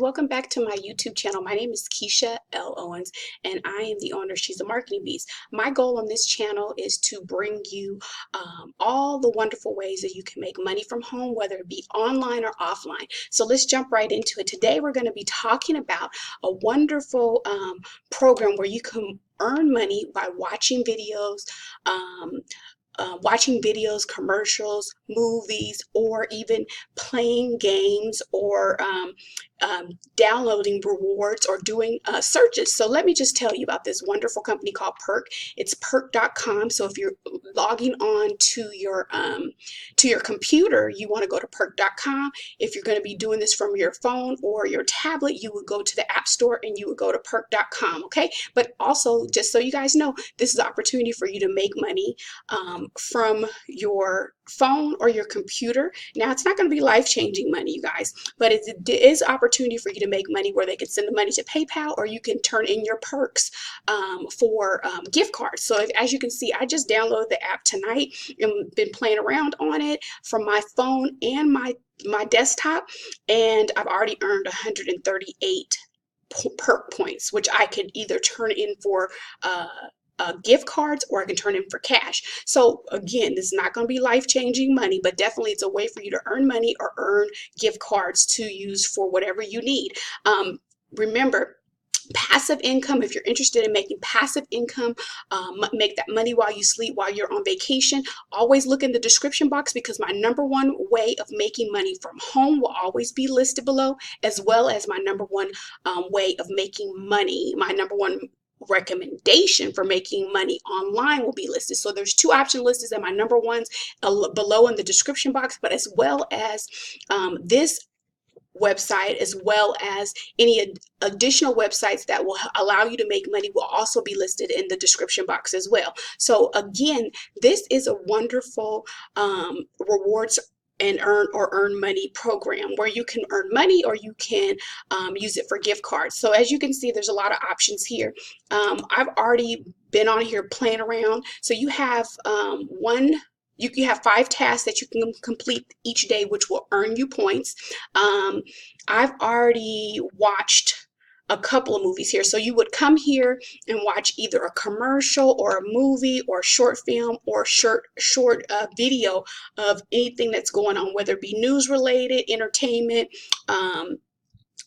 welcome back to my YouTube channel. My name is Keisha L. Owens and I am the owner of She's a Marketing Beast. My goal on this channel is to bring you all the wonderful ways that you can make money from home, whether it be online or offline. So let's jump right into it. Today we're going to be talking about a wonderful program where you can earn money by watching videos, commercials, movies, or even playing games or downloading rewards or doing searches. So let me just tell you about this wonderful company called PERK. It's PERK.com. So if you're logging on to your computer, you want to go to PERK.com. If you're going to be doing this from your phone or your tablet, you would go to the App Store and you would go to PERK.com. Okay, but also just so you guys know, this is an opportunity for you to make money from your phone or your computer. Now, it's not going to be life-changing money, you guys, but it is opportunity for you to make money where they can send the money to PayPal, or you can turn in your perks for gift cards. So as you can see, I just downloaded the app tonight and been playing around on it from my phone and my desktop, and I've already earned 138 perk points, which I could either turn in for gift cards, or I can turn in for cash. So again, this is not going to be life-changing money, but definitely it's a way for you to earn money or earn gift cards to use for whatever you need. Remember, passive income, if you're interested in making passive income, make that money while you sleep, while you're on vacation, always look in the description box, because my #1 way of making money from home will always be listed below, as well as my #1 way of making money, my #1 recommendation for making money online will be listed. So there's 2 option lists and my #1s below in the description box, but as well as this website, as well as any additional websites that will allow you to make money, will also be listed in the description box as well. So again, this is a wonderful rewards and earn money program where you can earn money, or you can use it for gift cards. So as you can see, there's a lot of options here. I've already been on here playing around. So you have you have 5 tasks that you can complete each day, which will earn you points. I've already watched a couple of movies here. So you would come here and watch either a commercial or a movie or a short film or short video of anything that's going on, whether it be news related, entertainment,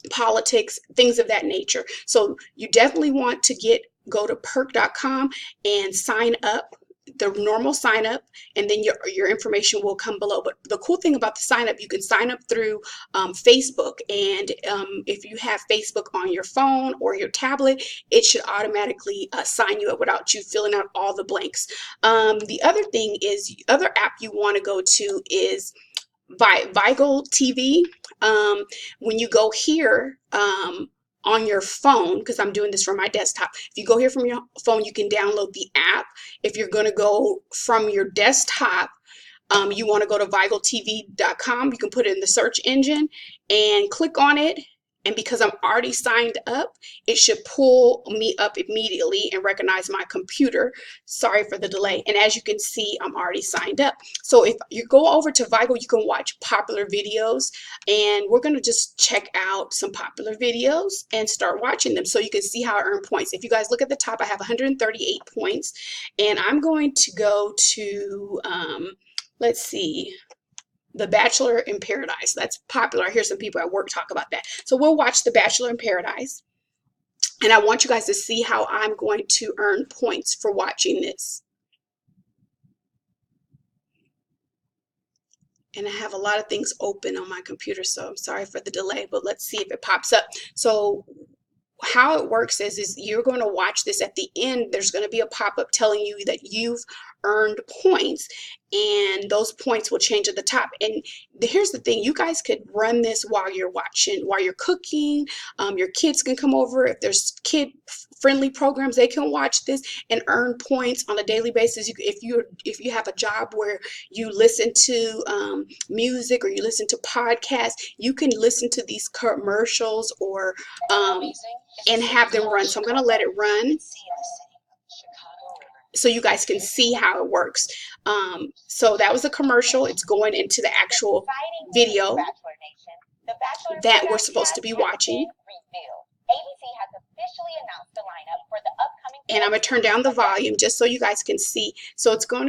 politics, things of that nature. So you definitely want to go to PERK.com and sign up, the normal sign up, and then your information will come below. But the cool thing about the sign up, you can sign up through Facebook, and if you have Facebook on your phone or your tablet, it should automatically sign you up without you filling out all the blanks. The other thing is, the other app you want to go to is Vigal TV. When you go here on your phone, because I'm doing this from my desktop, if you go here from your phone, you can download the app. If you're going to go from your desktop, you want to go to vigaltv.com. You can put it in the search engine and click on it. And because I'm already signed up, it should pull me up immediately and recognize my computer. Sorry for the delay. And as you can see, I'm already signed up. So if you go over to Vigal, you can watch popular videos. And we're going to just check out some popular videos and start watching them so you can see how I earn points. If you guys look at the top, I have 138 points. And I'm going to go to, let's see, The Bachelor in Paradise. That's popular. I hear some people at work talk about that. So we'll watch The Bachelor in Paradise. And I want you guys to see how I'm going to earn points for watching this. And I have a lot of things open on my computer, so I'm sorry for the delay, but let's see if it pops up. So how it works is you're going to watch this. At the end, there's going to be a pop-up telling you that you've earned points, and those points will change at the top. And here's the thing, you guys could run this while you're watching, while you're cooking. Your kids can come over. If there's kid-friendly programs, they can watch this and earn points on a daily basis. If you have a job where you listen to music, or you listen to podcasts, you can listen to these commercials or and have them run. So I'm going to let it run so you guys can see how it works. So that was a commercial. It's going into the actual video. that we're supposed to be watching. And I'm gonna turn down the volume just so you guys can see. So it's going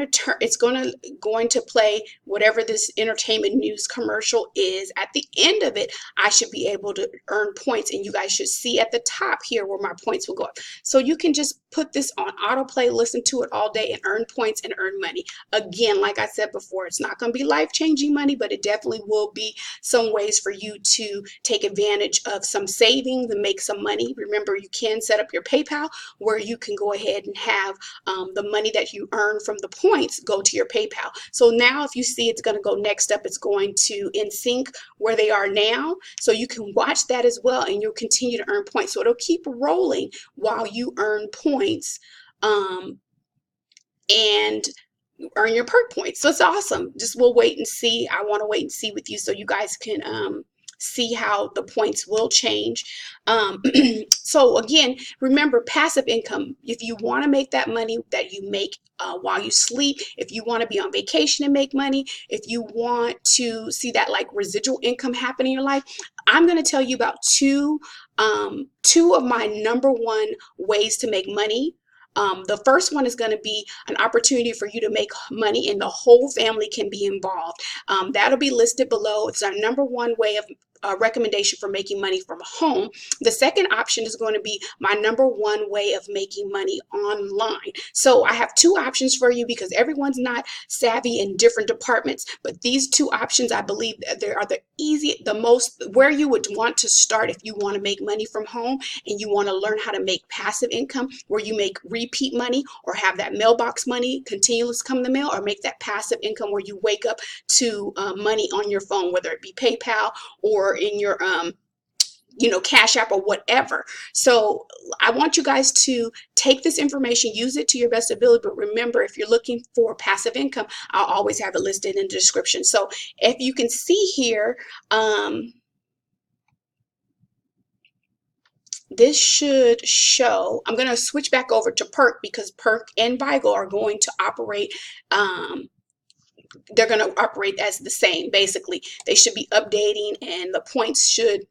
to play whatever this entertainment news commercial is. At the end of it, I should be able to earn points, and you guys should see at the top here where my points will go up. So you can just put this on autoplay, listen to it all day, and earn points and earn money. Again, like I said before, it's not going to be life-changing money, but it definitely will be some ways for you to take advantage of some savings and make some money. Remember, you can set up your PayPal where you can go ahead and have the money that you earn from the points go to your PayPal. So now if you see, it's going to go next up, it's going to NSYNC where they are now. So you can watch that as well, and you'll continue to earn points. So it'll keep rolling while you earn points and earn your perk points. So it's awesome. Just we'll wait and see. I want to wait and see with you so you guys can see how the points will change. So again, remember passive income. If you want to make that money that you make while you sleep, if you want to be on vacation and make money, if you want to see that like residual income happen in your life, I'm going to tell you about two of my #1 ways to make money. The first one is going to be an opportunity for you to make money and the whole family can be involved. That'll be listed below. It's our #1 way of recommendation for making money from home. The second option is going to be my #1 way of making money online. So I have two options for you because everyone's not savvy in different departments, but these two options, I believe they are the most where you would want to start if you want to make money from home and you want to learn how to make passive income where you make repeat money or have that mailbox money continuous come in the mail, or make that passive income where you wake up to money on your phone, whether it be PayPal or in your Cash App or whatever. So I want you guys to take this information, use it to your best ability, but remember, if you're looking for passive income, I'll always have it listed in the description. So if you can see here, this should show, I'm going to switch back over to PERK because PERK and BIGO are going to operate, they're going to operate as the same. Basically, they should be updating and the points should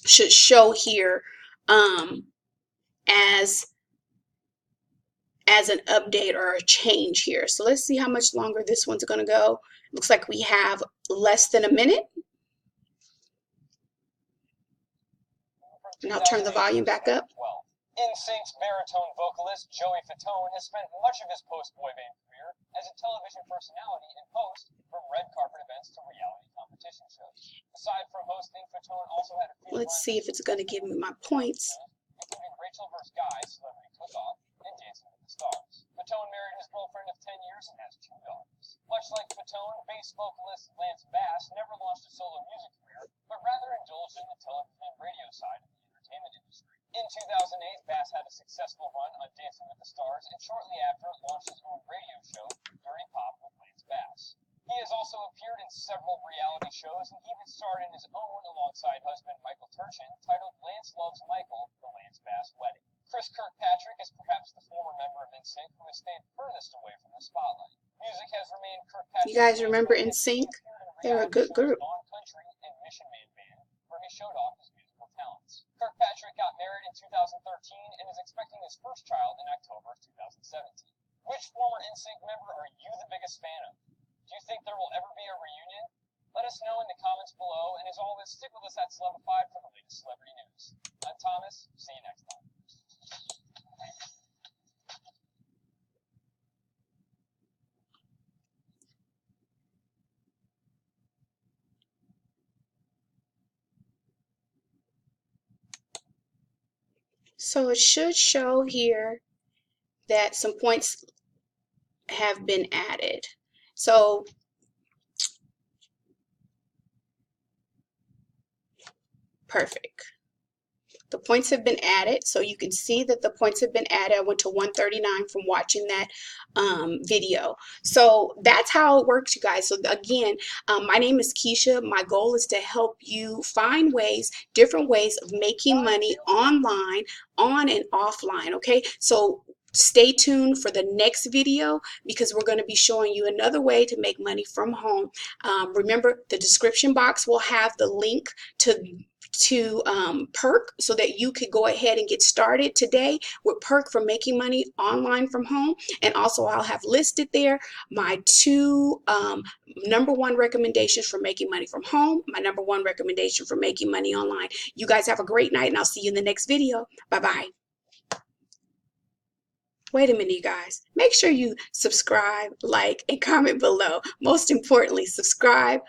show here as an update or a change here. So let's see how much longer this one's going to go. Looks like we have less than a minute. And I'll turn the volume back up. NSYNC's baritone vocalist Joey Fatone has spent much of his post-boy band career as a television personality and host from red carpet events to reality competition shows. Aside from hosting, Fatone also had a few Let's see if it's going to give me my points. Including Rachel vs. Guy, Celebrity Cook-Off, and Dancing with the Stars. Fatone married his girlfriend of 10 years and has 2 daughters. Much like Fatone, bass vocalist Lance Bass never launched a solo music career, but rather indulged in the television and radio side of the entertainment industry. In 2008, Bass had a successful run on Dancing with the Stars, and shortly after launched his own radio show, Dirty Pop with Lance Bass. He has also appeared in several reality shows and even starred in his own alongside husband Michael Turchin, titled Lance Loves Michael, The Lance Bass Wedding. Chris Kirkpatrick is perhaps the former member of NSYNC who has stayed furthest away from the spotlight. Music has remained Kirkpatrick's. You guys remember NSYNC? They're a good group. Country and Mission Man band, where he showed off his musical talents. Kirkpatrick got married in 2013 and is expecting his first child in October 2017. Which former NSYNC member are you the biggest fan of? Do you think there will ever be a reunion? Let us know in the comments below, and as always, stick with us at Celebified for the latest celebrity news. I'm Thomas. See you next time. So it should show here that some points have been added. So perfect. The points have been added, so you can see that the points have been added. I went to 139 from watching that video. So that's how it works, you guys. So again, my name is Keisha. My goal is to help you find ways, different ways of making money online, on and offline, okay? So Stay tuned for the next video because we're going to be showing you another way to make money from home. Remember, the description box will have the link to PERK so that you could go ahead and get started today with PERK for making money online from home. And also I'll have listed there my two number one recommendations for making money from home, my number one recommendation for making money online. You guys have a great night and I'll see you in the next video. Bye-bye. Wait a minute, you guys. Make sure you subscribe, like, and comment below. Most importantly, subscribe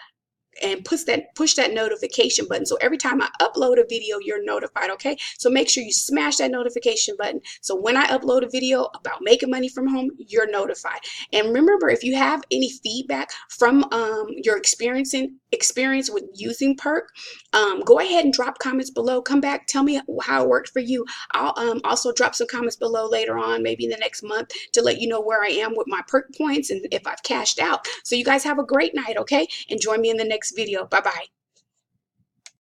and push that notification button so every time I upload a video you're notified. Okay, so make sure you smash that notification button so when I upload a video about making money from home you're notified. And remember, if you have any feedback from your experience with using PERK, go ahead and drop comments below. Come back, tell me how it worked for you. I'll also drop some comments below later on, maybe in the next month, to let you know where I am with my PERK points and if I've cashed out. So you guys have a great night, okay, and join me in the next video. Bye bye.